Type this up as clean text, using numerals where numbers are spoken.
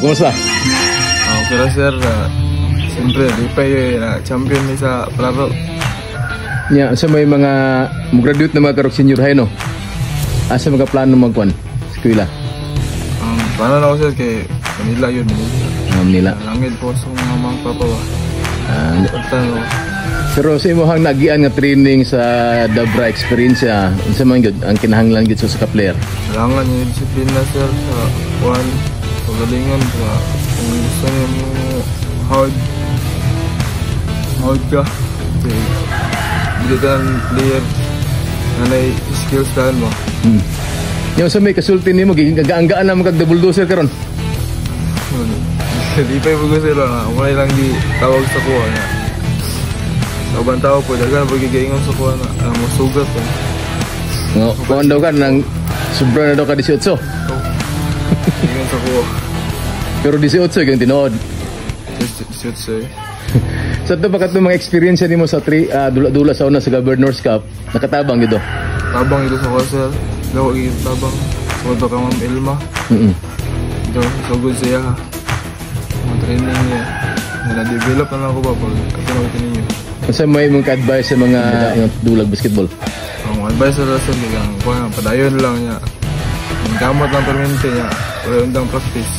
kumusta? Okay lang sir, siyempre di pa champion ni sa palaro. Nya, sa may mga graduate na mga karok senior high, no? Asa mga plano magkuan? Eskwela? Plano na ako sir kay Manila yun. Manila. Langit po sa mga papawa. Pero sa imong nagian nga training sa Dabra experience, unsa man gyud ang kinahanglan gyud sa ka-player? Kailangan yung disiplina sir sa kuan, pagalingan sa kung gusto niyo mo hard ka. Hindi ka ng player na may skills dahil mo. Yung sa may kasulti nimo gigaanggaan na mo kag double doser karon. Di pa yung sila nga, umay lang di tawag sa kuha nga. Sa ubang tao po, dagan na pagkigaingon sa kuha nga, masugat po. No, kuhan daw ka nang sobra na daw ka 18. Ingon sa kuha. Pero 18 yung tinood. 18 eh. Sa ito ba mga experience nimo sa dula-dula sa una sa Governors Cup, nakatabang dito? Tabang ito sa kuha sir. Daw tabang. Soto ka Ma'am Elma. Ito, so good siya ha. Mga training niya. Na-develop na lang ako ba pag ito ninyo. Kasi may mong ka-advise sa mga dulag basketball? Ang advice sa rason niya, padayon lang niya. Ang gamot lang permente niya, wala undang practice.